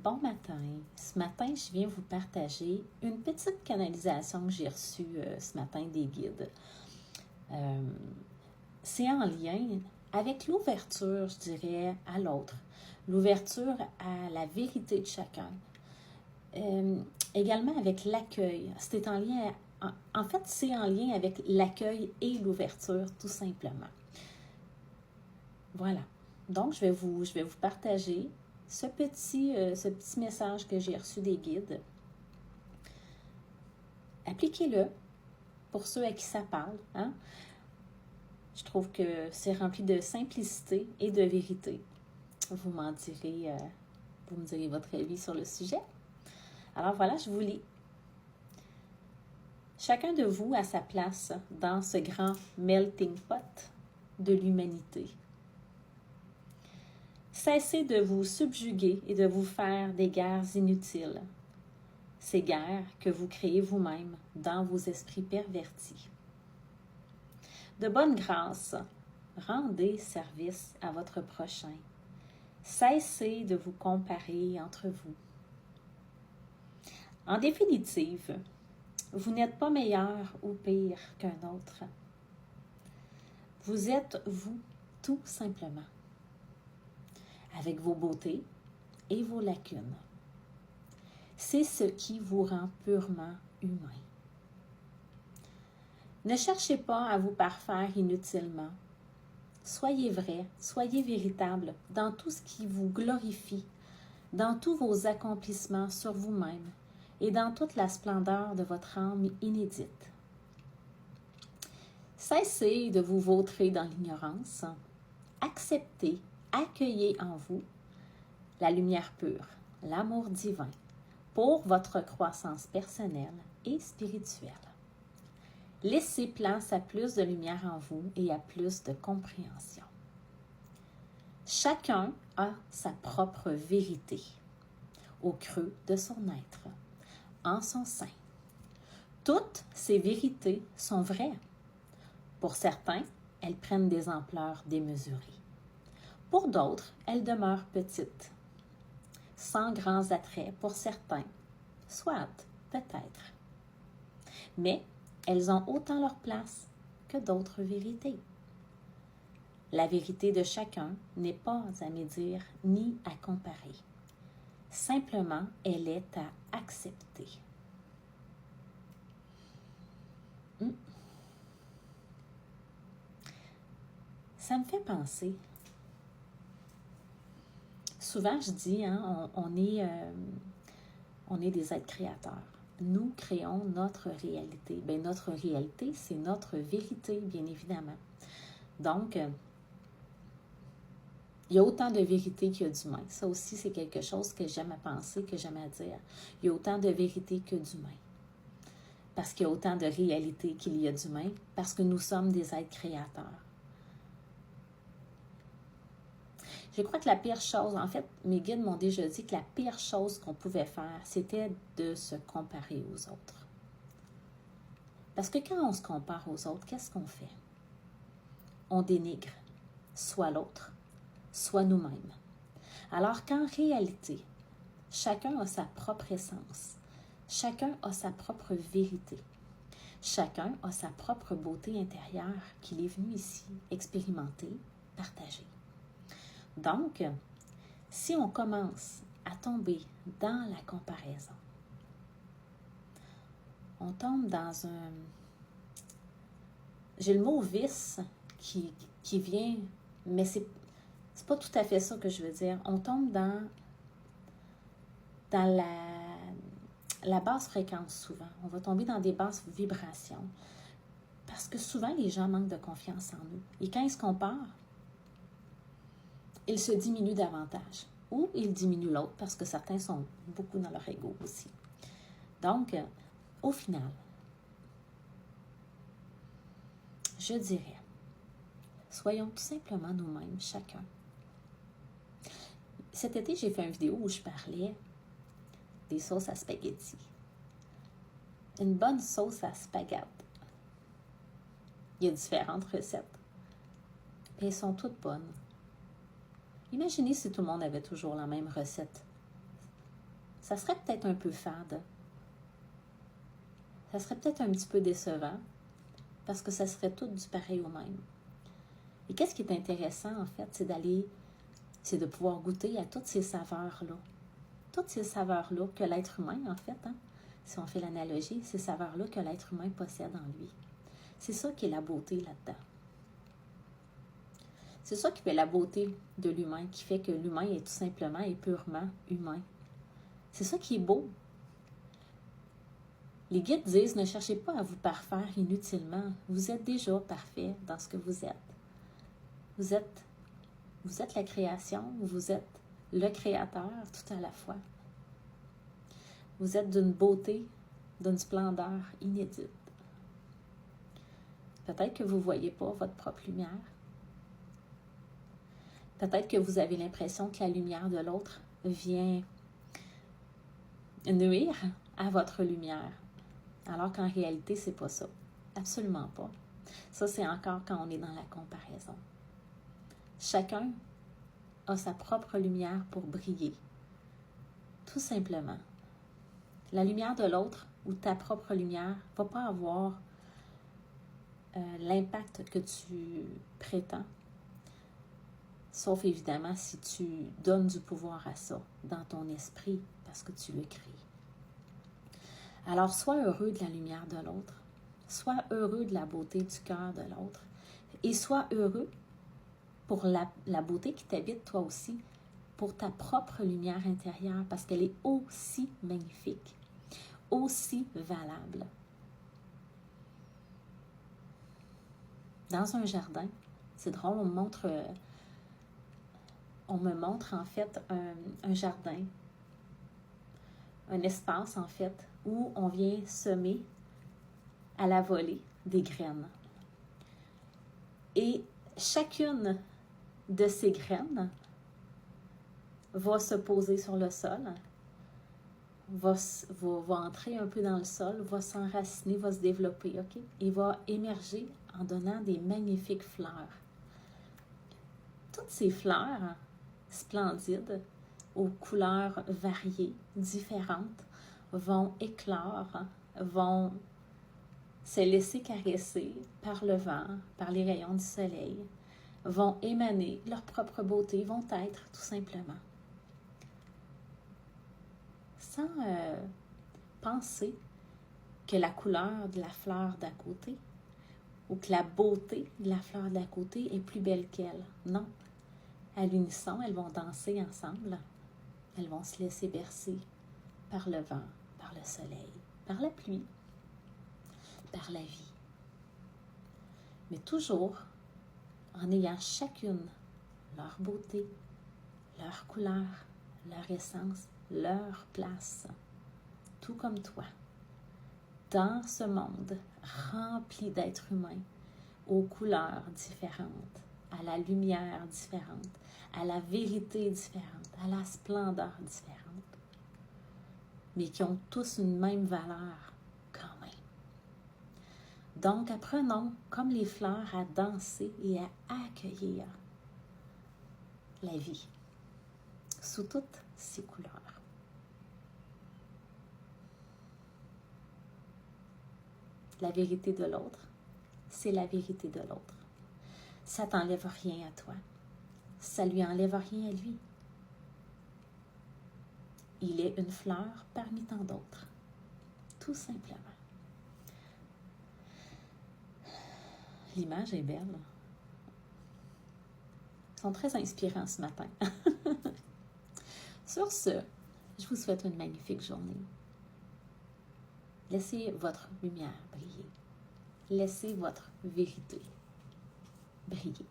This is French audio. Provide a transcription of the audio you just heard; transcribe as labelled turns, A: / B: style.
A: bon matin. Ce matin, je viens vous partager une petite canalisation que j'ai reçue ce matin des guides. C'est en lien avec l'ouverture, je dirais, à l'autre, l'ouverture à la vérité de chacun. Également avec l'accueil. C'est en lien, en fait, c'est en lien avec l'accueil et l'ouverture, tout simplement. Voilà. Donc, je vais vous partager ce petit message que j'ai reçu des guides. Appliquez-le pour ceux à qui ça parle. Hein? Je trouve que c'est rempli de simplicité et de vérité. Vous me direz votre avis sur le sujet. Alors voilà, je vous lis. Chacun de vous a sa place dans ce grand melting pot de l'humanité. Cessez de vous subjuguer et de vous faire des guerres inutiles. Ces guerres que vous créez vous-même dans vos esprits pervertis. De bonne grâce, rendez service à votre prochain. Cessez de vous comparer entre vous. En définitive, vous n'êtes pas meilleur ou pire qu'un autre. Vous êtes vous, tout simplement, avec vos beautés et vos lacunes. C'est ce qui vous rend purement humain. Ne cherchez pas à vous parfaire inutilement. Soyez vrai, soyez véritable dans tout ce qui vous glorifie, dans tous vos accomplissements sur vous-même et dans toute la splendeur de votre âme inédite. Cessez de vous vautrer dans l'ignorance. Acceptez, accueillez en vous la lumière pure, l'amour divin, pour votre croissance personnelle et spirituelle. Laissez place à plus de lumière en vous et à plus de compréhension. Chacun a sa propre vérité au creux de son être, en son sein. Toutes ces vérités sont vraies. Pour certains, elles prennent des ampleurs démesurées. Pour d'autres, elles demeurent petites, sans grands attraits pour certains, soit peut-être. Mais elles ont autant leur place que d'autres vérités. La vérité de chacun n'est pas à médire ni à comparer. Simplement, elle est à accepter. Ça me fait penser. Souvent, je dis, hein, on est des êtres créateurs. Nous créons notre réalité. Bien, notre réalité, c'est notre vérité, bien évidemment. Donc, il y a autant de vérité qu'il y a d'humain. Ça aussi, c'est quelque chose que j'aime à penser, que j'aime à dire. Il y a autant de vérité que d'humain. Parce qu'il y a autant de réalité qu'il y a d'humain, parce que nous sommes des êtres créateurs. Je crois que la pire chose, en fait, mes guides m'ont déjà dit que la pire chose qu'on pouvait faire, c'était de se comparer aux autres. Parce que quand on se compare aux autres, qu'est-ce qu'on fait? On dénigre soit l'autre, soit nous-mêmes. Alors qu'en réalité, chacun a sa propre essence. Chacun a sa propre vérité. Chacun a sa propre beauté intérieure qu'il est venu ici expérimenter, partager. Donc, si on commence à tomber dans la comparaison, on tombe dans un... J'ai le mot vice qui vient, mais c'est pas tout à fait ça que je veux dire. On tombe dans la basse fréquence souvent. On va tomber dans des basses vibrations. Parce que souvent, les gens manquent de confiance en eux. Et quand ils se comparent, ils se diminuent davantage. Ou ils diminuent l'autre parce que certains sont beaucoup dans leur ego aussi. Donc, au final, je dirais, soyons tout simplement nous-mêmes, chacun. Cet été, j'ai fait une vidéo où je parlais des sauces à spaghetti. Une bonne sauce à spaghetti. Il y a différentes recettes. Et elles sont toutes bonnes. Imaginez si tout le monde avait toujours la même recette. ça serait peut-être un peu fade. Ça serait peut-être un petit peu décevant parce que ça serait tout du pareil au même. Et qu'est-ce qui est intéressant, en fait, c'est de pouvoir goûter à toutes ces saveurs-là. Toutes ces saveurs-là que l'être humain, en fait, si on fait l'analogie, ces saveurs-là que l'être humain possède en lui. C'est ça qui est la beauté là-dedans. C'est ça qui fait la beauté de l'humain, qui fait que l'humain est tout simplement et purement humain. C'est ça qui est beau. Les guides disent, ne cherchez pas à vous parfaire inutilement. Vous êtes déjà parfait dans ce que vous êtes. Vous êtes la création, vous êtes le créateur tout à la fois. Vous êtes d'une beauté, d'une splendeur inédite. Peut-être que vous ne voyez pas votre propre lumière. Peut-être que vous avez l'impression que la lumière de l'autre vient nuire à votre lumière. Alors qu'en réalité, c'est pas ça. Absolument pas. Ça, c'est encore quand on est dans la comparaison. Chacun a sa propre lumière pour briller. Tout simplement. La lumière de l'autre ou ta propre lumière ne va pas avoir l'impact que tu prétends. Sauf évidemment si tu donnes du pouvoir à ça dans ton esprit parce que tu le crées. Alors, sois heureux de la lumière de l'autre. Sois heureux de la beauté du cœur de l'autre. Et sois heureux pour la beauté qui t'habite toi aussi, pour ta propre lumière intérieure, parce qu'elle est aussi magnifique, aussi valable. Dans un jardin, c'est drôle, on me montre en fait un jardin, un espace en fait, où on vient semer à la volée des graines. Et chacune de ces graines va se poser sur le sol, va entrer un peu dans le sol, va s'enraciner, va se développer, ok? Et va émerger en donnant des magnifiques fleurs. Toutes ces fleurs splendides, aux couleurs variées, différentes, vont éclore, vont se laisser caresser par le vent, par les rayons du soleil, vont émaner leur propre beauté, vont être tout simplement. Sans penser que la couleur de la fleur d'à côté ou que la beauté de la fleur d'à côté est plus belle qu'elle. Non. À l'unisson, elles vont danser ensemble. Elles vont se laisser bercer par le vent, par le soleil, par la pluie, par la vie. Mais toujours en ayant chacune leur beauté, leur couleur, leur essence, leur place, tout comme toi, dans ce monde rempli d'êtres humains, aux couleurs différentes, à la lumière différente, à la vérité différente, à la splendeur différente, mais qui ont tous une même valeur quand même. Donc, apprenons, comme les fleurs, à danser et à accueillir la vie sous toutes ses couleurs. La vérité de l'autre, c'est la vérité de l'autre. Ça t'enlève rien à toi. Ça lui enlève rien à lui. Il est une fleur parmi tant d'autres. Tout simplement. L'image est belle. Ils sont très inspirants ce matin. Sur ce, je vous souhaite une magnifique journée. Laissez votre lumière briller. Laissez votre vérité briller.